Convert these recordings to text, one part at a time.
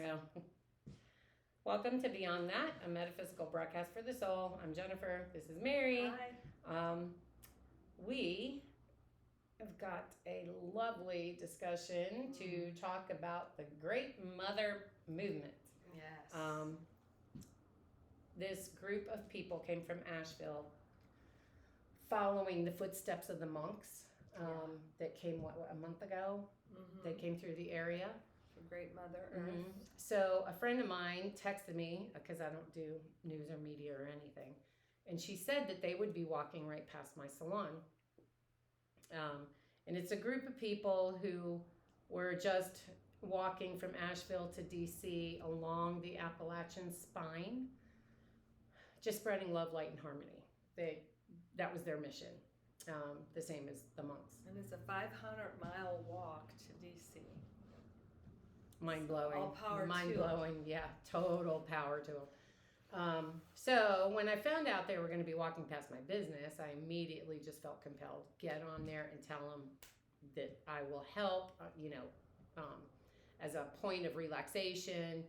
Yeah. Welcome to Beyond That, a metaphysical broadcast for the soul. I'm Jennifer. This is Mary. Hi. We have got a lovely discussion to talk about the Great Mother Movement. Yes. This group of people came from Asheville following the footsteps of the monks that came, a month ago? They came through the area. The Great Mother Earth. So a friend of mine texted me, because I don't do news or media or anything, and she said that they would be walking right past my salon. And it's a group of people who were just walking from Asheville to DC along the Appalachian spine, just spreading love, light, and harmony. That was their mission, the same as the monks. And it's a 500-mile walk to DC. Mind blowing. All power Mind to blowing. them. Yeah, total power to them. So when I found out they were going to be walking past my business, I immediately just felt compelled get on there and tell them that I will help. As a point of relaxation,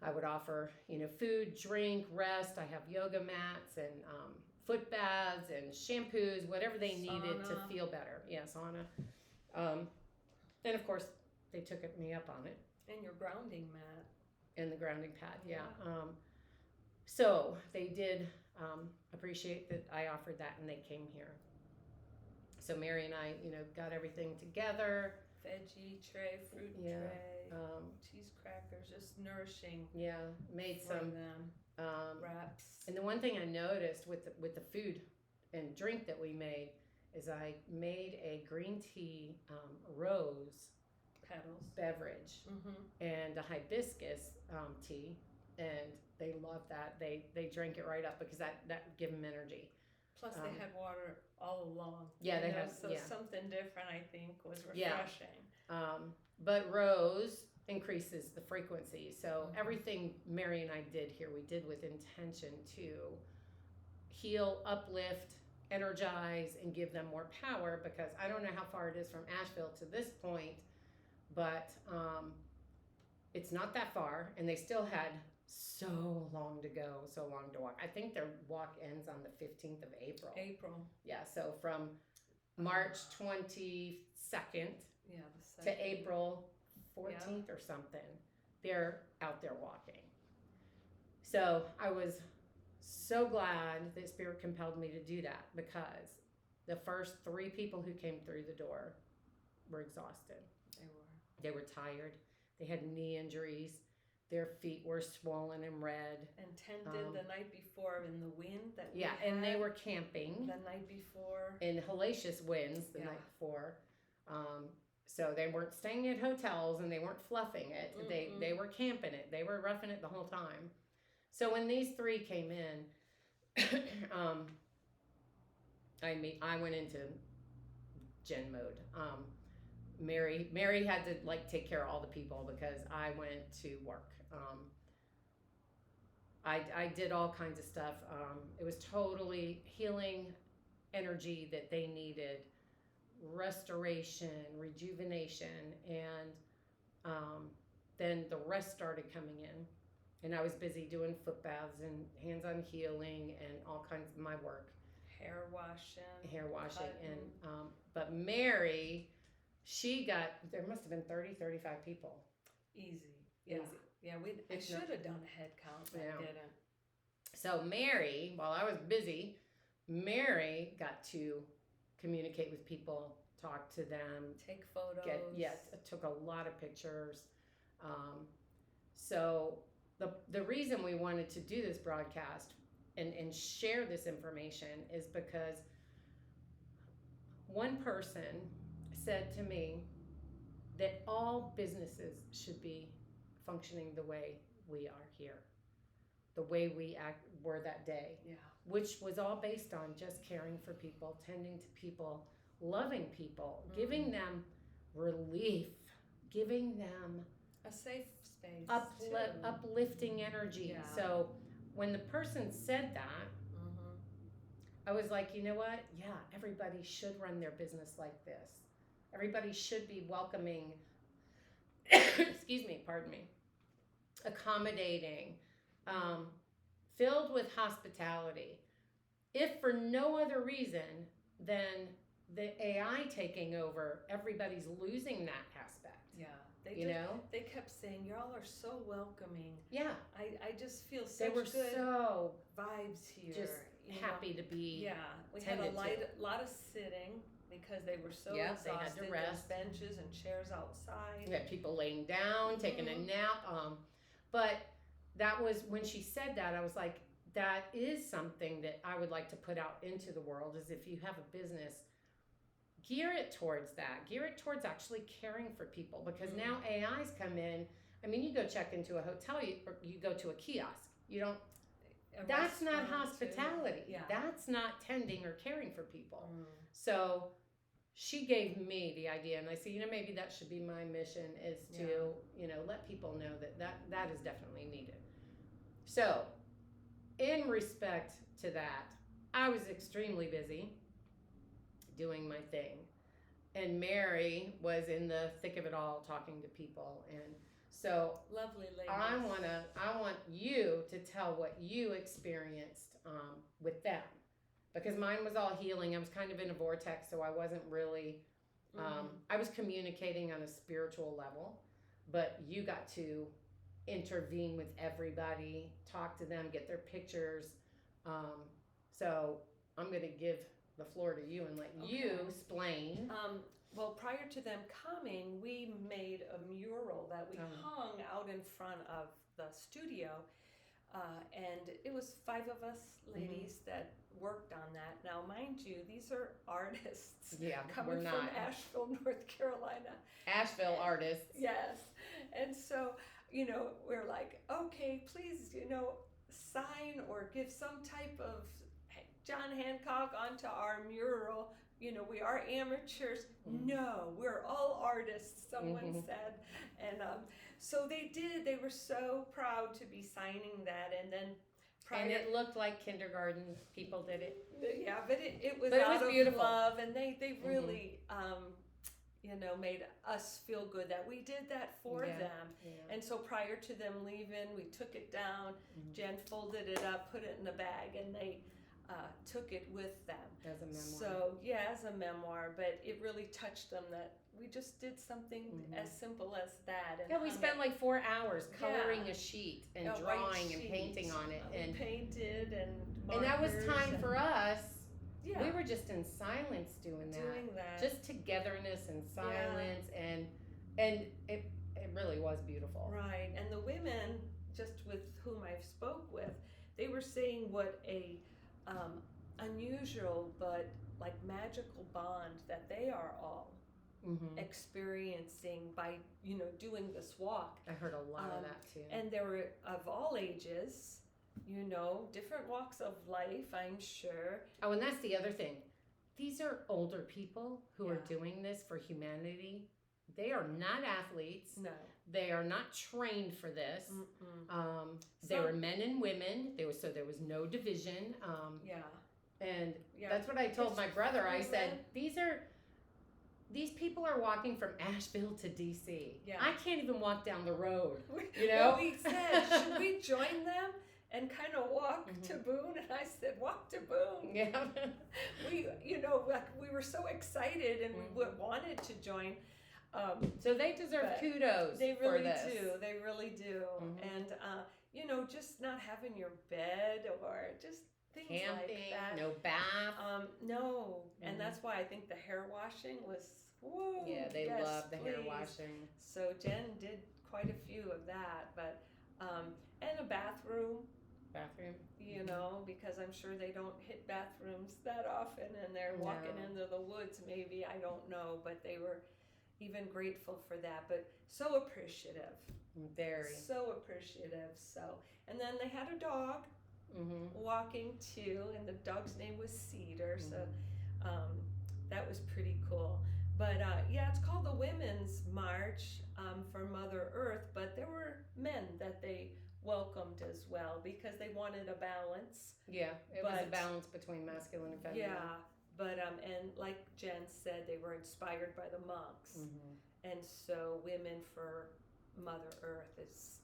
I would offer food, drink, rest. I have yoga mats and foot baths and shampoos, whatever they needed to feel better. Yeah, sauna. Then of course they took me up on it. And your grounding mat. And the grounding pad, yeah. So they did appreciate that I offered that, and they came here. So Mary and I, got everything together. Veggie tray, fruit tray, cheese crackers, just nourishing. Yeah, made some wraps. And the one thing I noticed with the food and drink that we made is I made a green tea rose petals beverage and a hibiscus tea, and they love that. They drink it right up because that give them energy. Plus they had water all along. Yeah, they had something different. I think was refreshing. Yeah. But rose increases the frequency. So everything Mary and I did here, we did with intention to heal, uplift, energize, and give them more power. Because I don't know how far it is from Asheville to this point. But it's not that far, and they still had so long to go, so long to walk. I think their walk ends on the 15th of April. Yeah, so from March 22nd to April 14th or something, they're out there walking. So I was so glad that Spirit compelled me to do that, because the first 3 people who came through the door were exhausted. They were tired. They had knee injuries. Their feet were swollen and red. And tended the night before in the wind that we had. And they were camping the night before in hellacious winds the night before. So they weren't staying at hotels and they weren't fluffing it. They were camping it. They were roughing it the whole time. So when these 3 came in, I went into Jen mode. Mary had to take care of all the people because I went to work. I did all kinds of stuff. It was totally healing energy that they needed, restoration, rejuvenation, and then the rest started coming in, and I was busy doing foot baths and hands-on healing and all kinds of my work, hair washing, and but Mary, there must have been 30, 35 people. Easy. Yeah. I should have done a head count, but I didn't. So Mary, while I was busy, Mary got to communicate with people, talk to them, take photos. Took a lot of pictures. So the reason we wanted to do this broadcast and share this information is because one person said to me that all businesses should be functioning the way we are here, the way we were that day, which was all based on just caring for people, tending to people, loving people, giving them relief, giving them a safe space, uplifting energy. So when the person said that, I was like, you know what? Yeah, everybody should run their business like this. Everybody should be welcoming, pardon me. accommodating, filled with hospitality. If for no other reason than the AI taking over, everybody's losing that aspect. Yeah. They kept saying, y'all are so welcoming. Yeah. I just feel such they were good so vibes here. just happy to be. Yeah. We had a lot of sitting because they were so exhausted. They had to rest. There's benches and chairs outside. We had people laying down, taking a nap. But that was when she said that, I was like, that is something that I would like to put out into the world, is if you have a business, gear it towards that. Gear it towards actually caring for people, because now AIs come in. I mean, you go check into a hotel, or you go to a kiosk. You don't. That's not hospitality. Yeah. That's not tending or caring for people. So she gave me the idea, and I said, maybe that should be my mission, is to, let people know that is definitely needed. So, in respect to that, I was extremely busy doing my thing, and Mary was in the thick of it all, talking to people. And so lovely ladies. I want you to tell what you experienced with them, because mine was all healing. I was kind of in a vortex, so I wasn't really I was communicating on a spiritual level, but you got to intervene with everybody, talk to them, get their pictures. So I'm going to give the floor to you and let you explain. Well, prior to them coming, we made a mural that we hung out in front of the studio. And it was 5 of us ladies that worked on that. Now, mind you, these are artists coming from Asheville, North Carolina. Asheville artists. Yes. And so, we're like, okay, please, sign or give some type of John Hancock onto our mural. We are amateurs. No, we're all artists, someone said. And so they did. They were so proud to be signing that. And then and it looked like kindergarten people did it. Yeah, but it was out of beautiful love. And they really, made us feel good that we did that for them. Yeah. And so prior to them leaving, we took it down. Jen folded it up, put it in a bag, and they took it with them. As a memoir. So, as a memoir, but it really touched them that we just did something as simple as that. And we spent like 4 hours coloring a sheet and drawing and painting on it. And painted and that was time for us. Yeah. We were just in silence doing that. Just togetherness and silence, and it really was beautiful. Right. And the women, just with whom I've spoke with, they were saying what a unusual but like magical bond that they are all experiencing by doing this walk. I heard a lot of that too. And there were of all ages, different walks of life, I'm sure. Oh, and that's the other thing. These are older people who are doing this for humanity. They are not athletes. No. They are not trained for this. They were men and women. There was no division. And that's what I told my brother. I said, these people are walking from Asheville to DC. Yeah. I can't even walk down the road. Well, we said, should we join them and kind of walk to Boone? And I said, walk to Boone. Yeah. We were so excited and we wanted to join. So they deserve kudos. They really for this. do. They really do. And just not having your bed or just things camping, like that. No bath. No. And that's why I think the hair washing was yeah, they love the hair washing. So Jen did quite a few of that, but and a bathroom. Because I'm sure they don't hit bathrooms that often, and they're walking into the woods. Maybe, I don't know, but they were even grateful for that, but so appreciative. Very. So appreciative. So, and then they had a dog walking too, and the dog's name was Cedar. So that was pretty cool. But it's called the Women's March for Mother Earth, but there were men that they welcomed as well because they wanted a balance. Yeah, it was a balance between masculine and feminine. Yeah. But, and like Jen said, they were inspired by the monks. And so Women for Mother Earth is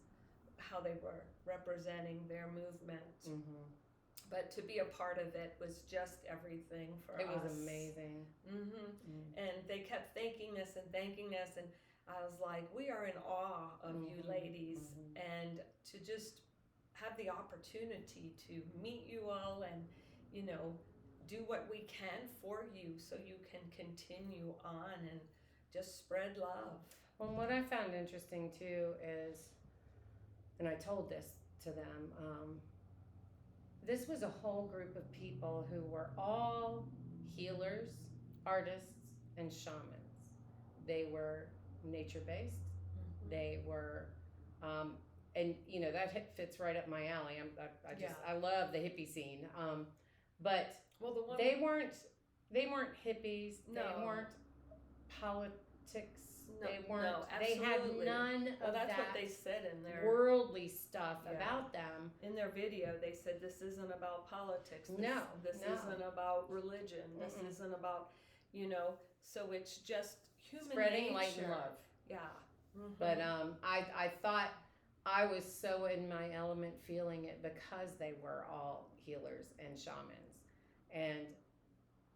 how they were representing their movement. Mm-hmm. But to be a part of it was just everything for us. It was amazing. Mm-hmm. Mm-hmm. And they kept thanking us, and I was like, we are in awe of you ladies, and to just have the opportunity to meet you all and, you know, do what we can for you so you can continue on and just spread love. Well, what I found interesting too is, and I told this to them, this was a whole group of people who were all healers, artists, and shamans. They were nature based. They were, and you know that fits right up my alley. I love the hippie scene. But well, they weren't hippies. No. They weren't politics. No, they weren't. No, they had none well, of that's that what they said in their worldly stuff about them. In their video, they said this isn't about politics. This isn't about religion. This isn't about, you know. So it's just human spreading nature. light and love. Yeah. But I thought I was so in my element feeling it because they were all healers and shamans, and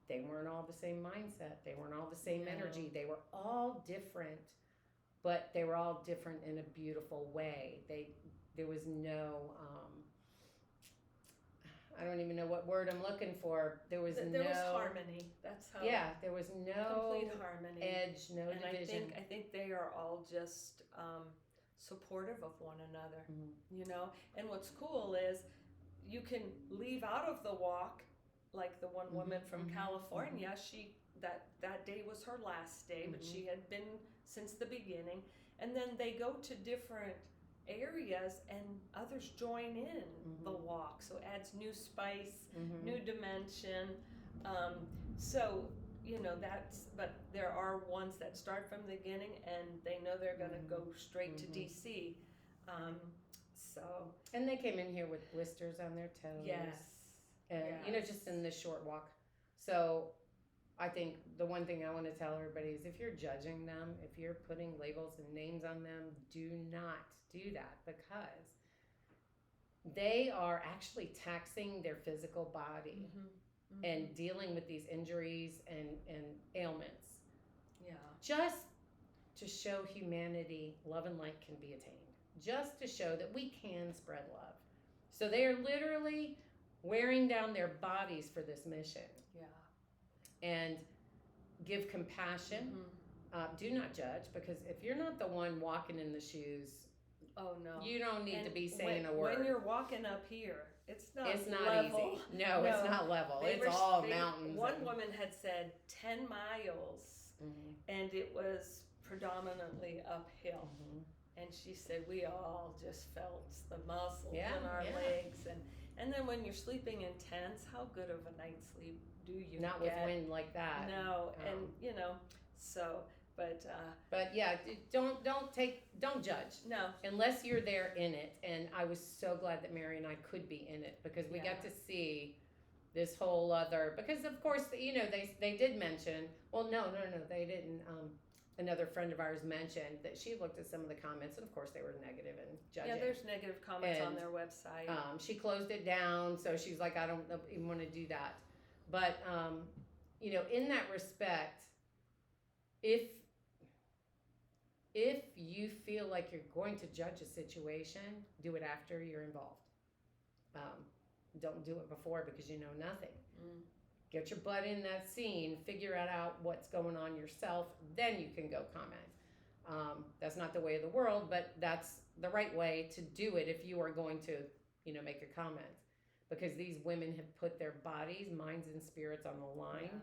they weren't all the same mindset. They weren't all the same energy. They were all different, but they were all different in a beautiful way. There was no I don't even know what word I'm looking for. There was harmony. That's how. Yeah, there was no complete harmony, edge, no and division. I think they are all just supportive of one another. You know, and what's cool is you can leave out of the walk, like the one woman from California. She that day was her last day, but she had been since the beginning, and then they go to different areas and others join in the walk, so it adds new spice, new dimension. So you know but there are ones that start from the beginning and they know they're going to go straight to DC. So and they came in here with blisters on their toes. And you know, just in this short walk. So I think the one thing I want to tell everybody is if you're judging them, if you're putting labels and names on them, do not do that, because they are actually taxing their physical body and dealing with these injuries and ailments. Yeah. Just to show humanity, love and light can be attained. Just to show that we can spread love. So they are literally wearing down their bodies for this mission. Yeah. And give compassion. Do not judge, because if you're not the one walking in the shoes, oh no, you don't need to be saying a word. When you're walking up here, it's not easy. level. No, it's not level. It's all mountains. One woman had said 10 miles, and it was predominantly uphill. And she said we all just felt the muscles in our legs, and then when you're sleeping in tents, how good of a night's sleep do you not get? With wind like that? No, and you know, so but yeah, don't judge. No, unless you're there in it. And I was so glad that Mary and I could be in it, because we got to see this whole other, because of course, you know, they did mention, well, no, they didn't. Another friend of ours mentioned that she looked at some of the comments, and of course they were negative and judging. Yeah, there's negative comments on their website. She closed it down, so she's like, I don't even want to do that. But you know, in that respect, if you feel like you're going to judge a situation, do it after you're involved. Don't do it before, because you know nothing. Get your butt in that scene, figure out what's going on yourself, then you can go comment. That's not the way of the world, but that's the right way to do it if you are going to, you know, make a comment. Because these women have put their bodies, minds, and spirits on the line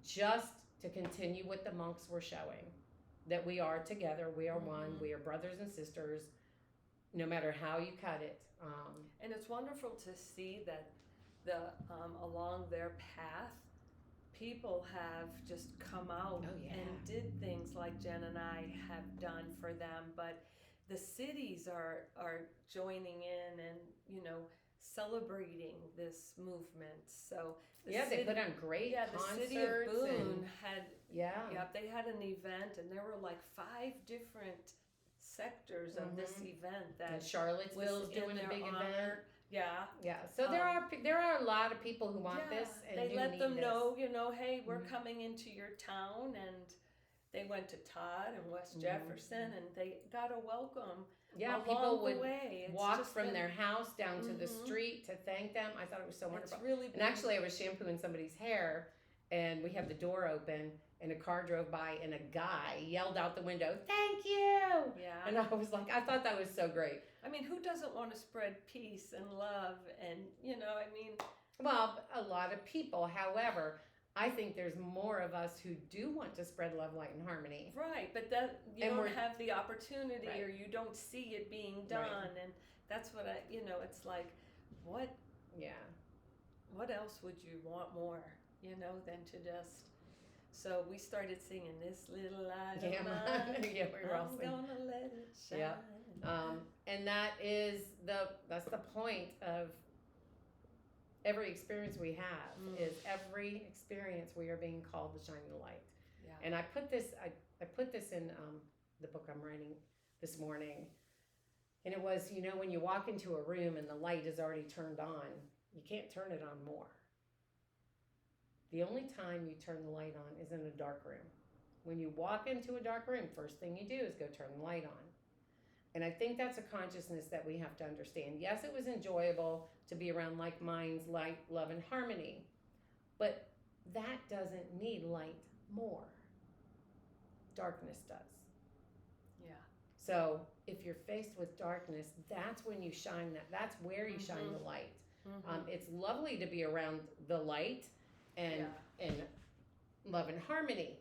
just to continue what the monks were showing. That we are together, we are one, we are brothers and sisters, no matter how you cut it. And it's wonderful to see that along their path, people have just come out and did things like Jen and I have done for them. But the cities are joining in and, you know, celebrating this movement. So they put on great concerts. The city of Boone had they had an event, and there were like 5 different sectors of this event And that Charlottesville's was in doing a their big honor. event. Yeah. Yeah. So there are a lot of people who want Yeah, this and they who let need them this. know, hey, we're Mhm. coming into your town, and they went to Todd and West Mhm. Jefferson, and they got a welcome Yeah, along people would the way. It's walk just from been, their house down to the Mhm. street to thank them. I thought it was so It's wonderful. really And been, actually, I was shampooing somebody's hair, and we had the door open, and a car drove by, and a guy yelled out the window, "Thank you!" yeah. And I was like, I thought that was so great. I mean, who doesn't want to spread peace and love? And I mean, Well, a lot of people. However, I think there's more of us who do want to spread love, light, and harmony. right, but that you And don't we're- have the opportunity, Right. or you don't see it being Right. done, and that's what it's like, what Yeah. what else would you want more, than to just. So we started singing "This Little Light of Yeah, Mine, yeah, we were all I'm singing. gonna let it shine." Yeah. And that's the point of every experience we have is every experience we are being called to shine the light. Yeah. And I put this in the book I'm writing this morning. And it was, when you walk into a room and the light is already turned on, you can't turn it on more. The only time you turn the light on is in a dark room. When you walk into a dark room, first thing you do is go turn the light on. And I think that's a consciousness that we have to understand. Yes, it was enjoyable to be around like minds, light, love, and harmony. But that doesn't need light more. Darkness does. Yeah. So if you're faced with darkness, that's when you shine that's where you shine the light. It's lovely to be around the light and love and harmony.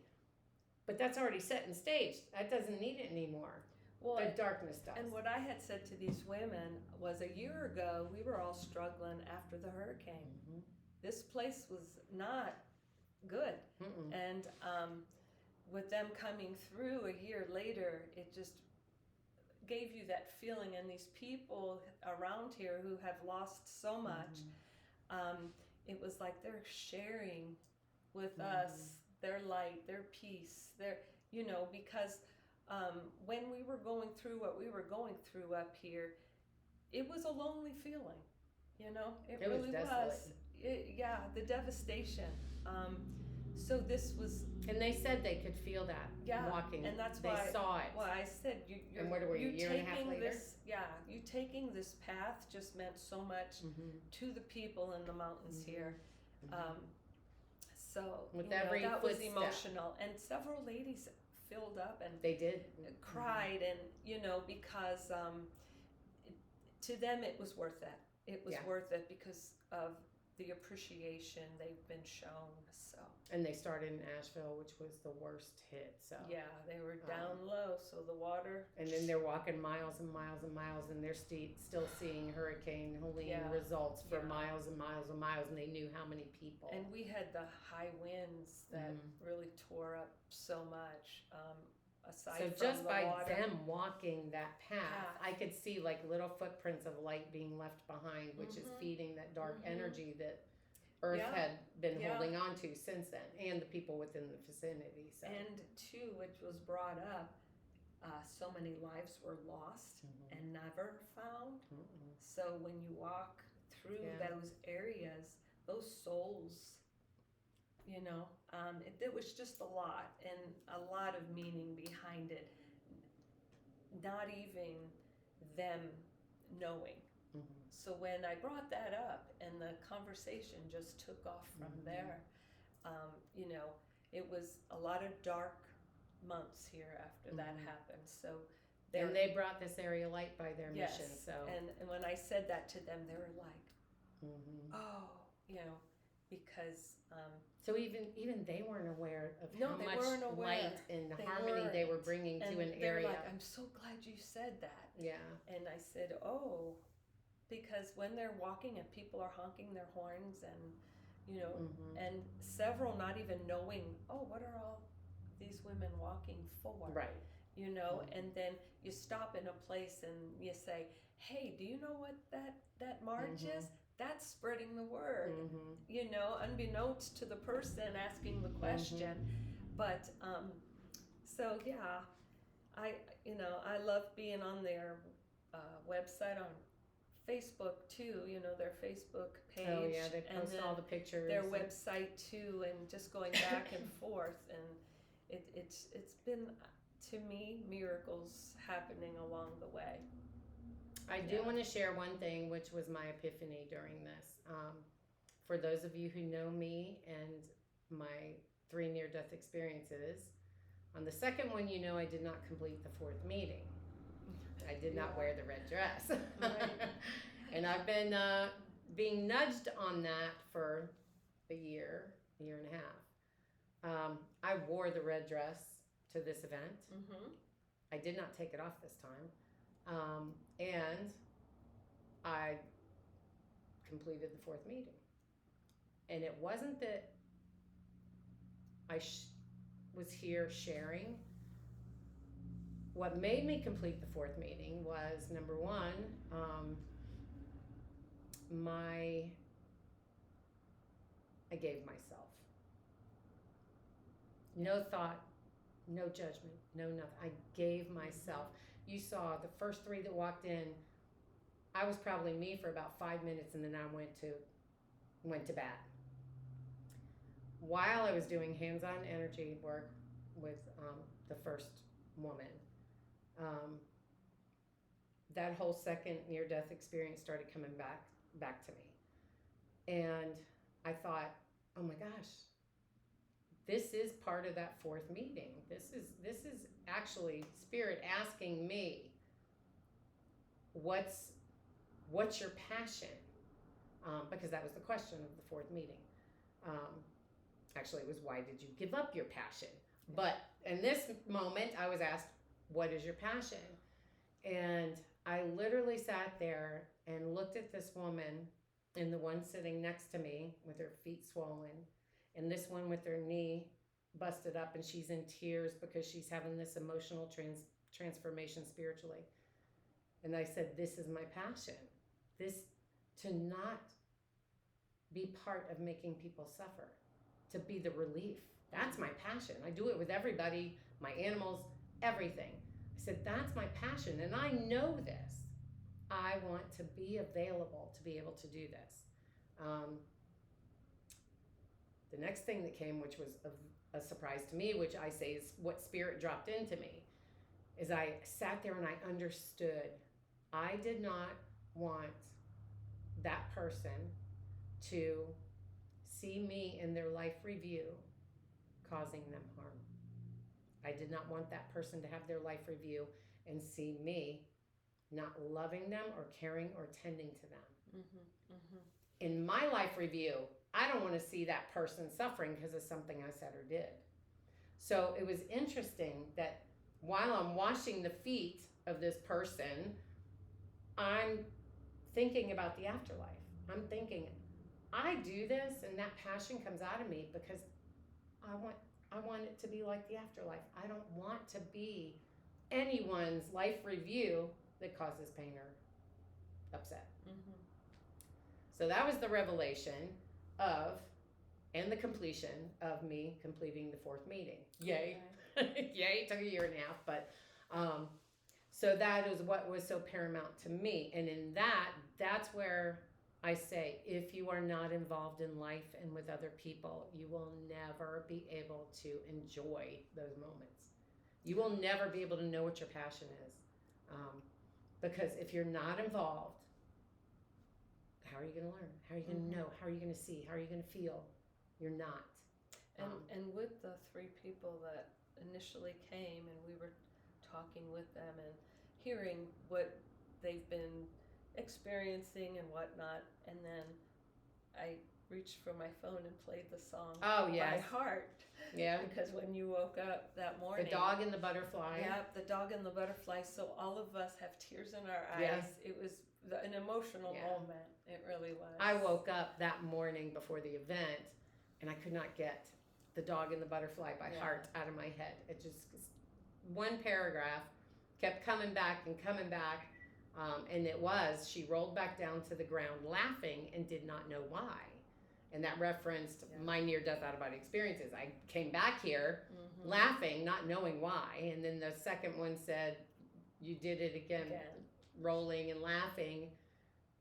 But that's already set and staged. That doesn't need it anymore. Well, the darkness does. And what I had said to these women was, a year ago, we were all struggling after the hurricane. Mm-hmm. This place was not good. Mm-mm. And with them coming through a year later, it just gave you that feeling. And these people around here who have lost so much, it was like they're sharing with us their light, their peace, because when we were going through what we were going through up here, it was a lonely feeling. It really was. The devastation. So this was. And they said they could feel that walking. And that's they why saw it. Well, I said and what were you, a year and a half later? You taking this path just meant so much to the people in the mountains here. So with every that footstep. was emotional, and several ladies filled up and they did cried, and because to them it was worth it. It was worth it because of the appreciation they've been shown. So. And they started in Asheville, which was the worst hit. So yeah, they were down low, so the water. And then they're walking miles and miles and miles, and they're still seeing Hurricane Helene results for miles and miles and miles, and they knew how many people. And we had the high winds that really tore up so much. Aside so from just the by water. them walking that path, I could see like little footprints of light being left behind, which is feeding that dark energy that Earth had been holding on to since then, and the people within the vicinity. So. And too, which was brought up, so many lives were lost and never found. So when you walk through those areas, those souls, it was just a lot, and a lot of meaning behind it. Not even them knowing. So when I brought that up, and the conversation just took off from there, it was a lot of dark months here after that happened. So and they brought this area light by their mission. So and when I said that to them, they were like, oh, because so even they weren't aware of how much light and harmony they were bringing to an area. Like, I'm so glad you said that. Yeah. And I said, oh, because when they're walking and people are honking their horns, and and several not even knowing, oh, what are all these women walking for? Right. And then you stop in a place and you say, hey, do you know what that march is? That's spreading the word, unbeknownst to the person asking the question. But so I love being on their website on Facebook too. Their Facebook page. Oh yeah, they and post then all the pictures. their website too, and just going back and forth, and it's been, to me, miracles happening along the way. I do want to share one thing, which was my epiphany during this. For those of you who know me and my 3 near-death experiences, on the second one, I did not complete the 4th meeting. I did not wear the red dress. Right. And I've been being nudged on that for a year and a half. I wore the red dress to this event. Mm-hmm. I did not take it off this time. And I completed the 4th meeting. And it wasn't that I was here sharing. What made me complete the 4th meeting was, number one, I gave myself. No thought, no judgment, no nothing. I gave myself. You saw the first 3 that walked in, I was probably me for about 5 minutes, and then I went to bat. While I was doing hands-on energy work with the first woman, that whole second near-death experience started coming back to me. And I thought, oh my gosh, this is part of that 4th meeting. This is actually Spirit asking me, what's your passion? Because that was the question of the 4th meeting. Actually, it was, why did you give up your passion? But in this moment, I was asked, what is your passion? And I literally sat there and looked at this woman, and the one sitting next to me with her feet swollen, and this one with her knee busted up, and she's in tears because she's having this emotional transformation spiritually. And I said, this is my passion. To not be part of making people suffer, to be the relief. That's my passion. I do it with everybody, my animals, everything. I said, that's my passion, and I know this. I want to be available to be able to do this. The next thing that came, which was a surprise to me, which I say is what Spirit dropped into me, is I sat there and I understood. I did not want that person to see me in their life review causing them harm. I did not want that person to have their life review and see me not loving them or caring or tending to them. Mm-hmm. Mm-hmm. In my life review, I don't want to see that person suffering because of something I said or did. So it was interesting that while I'm washing the feet of this person, I'm thinking about the afterlife. I'm thinking, I do this and that passion comes out of me because I want it to be like the afterlife. I don't want to be anyone's life review that causes pain or upset. Mm-hmm. So that was the revelation and the completion of me completing the 4th meeting. Yay. Okay. Yay, it took a year and a half, but so that is what was so paramount to me. And in that's where I say, if you are not involved in life and with other people, you will never be able to enjoy those moments. You will never be able to know what your passion is. Because if you're not involved, how are you going to learn? How are you going to know? How are you going to see? How are you going to feel? You're not. And with the 3 people that initially came, and we were talking with them and hearing what they've been experiencing and whatnot, and then I reached for my phone and played the song by heart. Yeah. Because when you woke up that morning, the dog and the butterfly. Yeah, the dog and the butterfly. So all of us have tears in our eyes. Yeah. It was an emotional moment. It really was. I woke up that morning before the event, and I could not get the dog and the butterfly by heart out of my head. It just, one paragraph kept coming back and coming back. And she rolled back down to the ground laughing and did not know why. and that referenced Yeah. my near-death out-of-body experiences. I came back here Mm-hmm. laughing, not knowing why, and then the second one said, you did it again. Rolling and laughing,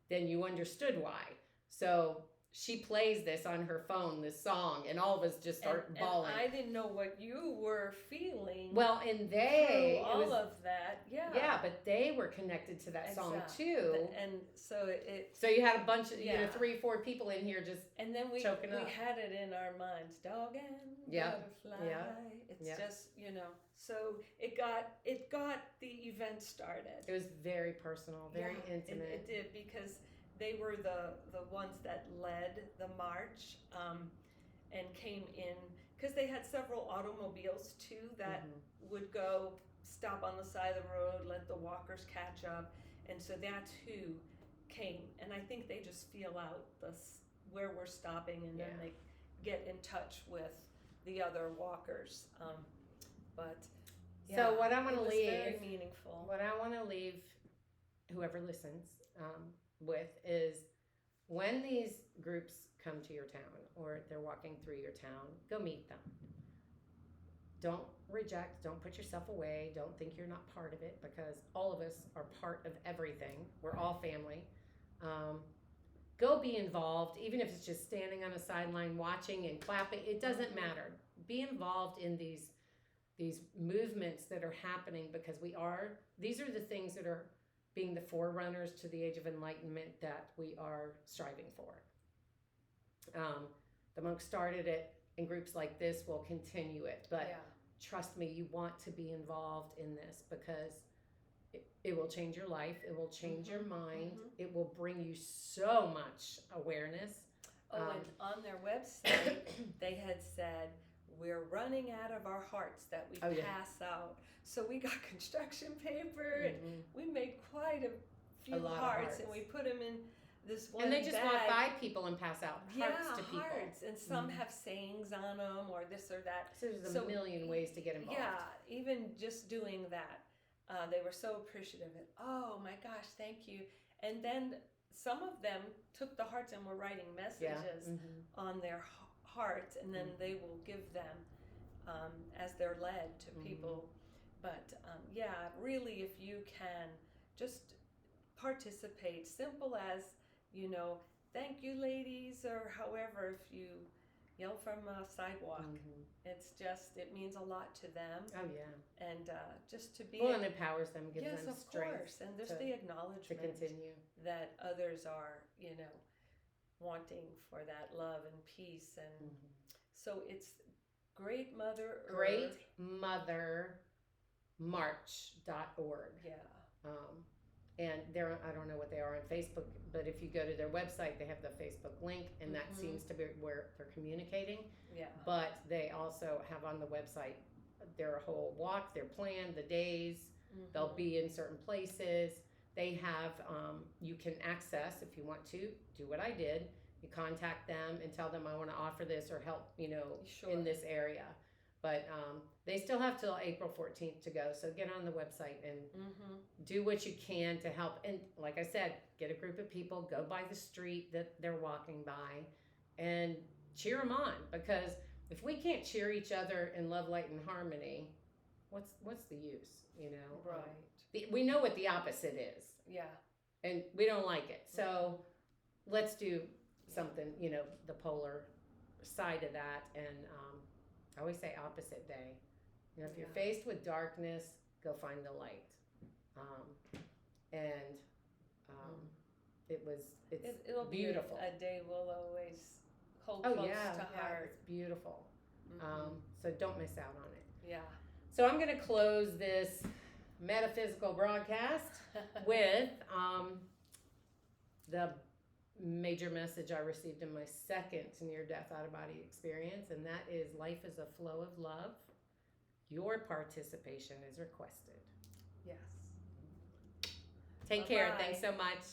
then you understood why. So she plays this on her phone, this song, and all of us just start bawling. And I didn't know what you were feeling. Well, and through all of that, yeah, but they were connected to that song too. And so so you had a bunch of 3-4 people in here just and then we choking up. had it in our minds, dog and butterfly. Yeah. It's just so it got the event started. It was very personal, very intimate. It did, because they were the ones that led the march, and came in, because they had several automobiles too that would go stop on the side of the road, let the walkers catch up, and so that's who came. And I think they just feel out where we're stopping, and then they get in touch with the other walkers. So what I want to leave, very meaningful. What I want to leave whoever listens with is, when these groups come to your town or they're walking through your town, go meet them. Don't reject, don't put yourself away, don't think you're not part of it, because all of us are part of everything. We're all family. Go be involved, even if it's just standing on a sideline watching and clapping, it doesn't matter. Be involved in these movements that are happening, because these are the things that are being the forerunners to the age of enlightenment that we are striving for. The monks started it, and groups like this will continue it, but trust me, you want to be involved in this, because it will change your life, it will change your mind, it will bring you so much awareness. And on their website they had said, we're running out of our hearts that we pass out. So we got construction paper, and we made quite a few hearts, and we put them in this one and they just bag. walk by people and pass out hearts to people. Hearts, and some have sayings on them, or this or that. So there's a million ways to get involved. Yeah, even just doing that, they were so appreciative. And oh my gosh, thank you. And then some of them took the hearts and were writing messages on their hearts, and then they will give them as they're led to people. But really, if you can just participate, simple as, thank you ladies, or however, if you yell from a sidewalk, it means a lot to them. Oh yeah. And just to be and empowers them, gives them of strength. course, and there's the acknowledgement to continue that others are wanting for that love and peace. And so it's Great Mother March.org. And I don't know what they are on Facebook, but if you go to their website, they have the Facebook link, and that seems to be where they're communicating. Yeah. But they also have on the website their whole walk, their plan, the days. They'll be in certain places. They have, you can access, if you want to, do what I did. You contact them and tell them, I want to offer this or help, in this area. But they still have till April 14th to go. So get on the website and do what you can to help. And like I said, get a group of people, go by the street that they're walking by, and cheer them on. Because if we can't cheer each other in love, light, and harmony, what's the use, Right. We know what the opposite is. Yeah. And we don't like it. So let's do something, the polar side of that. And I always say opposite day. If you're faced with darkness, go find the light. It'll beautiful. Be a day we'll always hold close to heart. It's beautiful. So don't miss out on it. Yeah. So I'm going to close this metaphysical broadcast with the major message I received in my second near-death out-of-body experience, and that is, life is a flow of love. Your participation is requested. Yes. Take care. Thanks so much.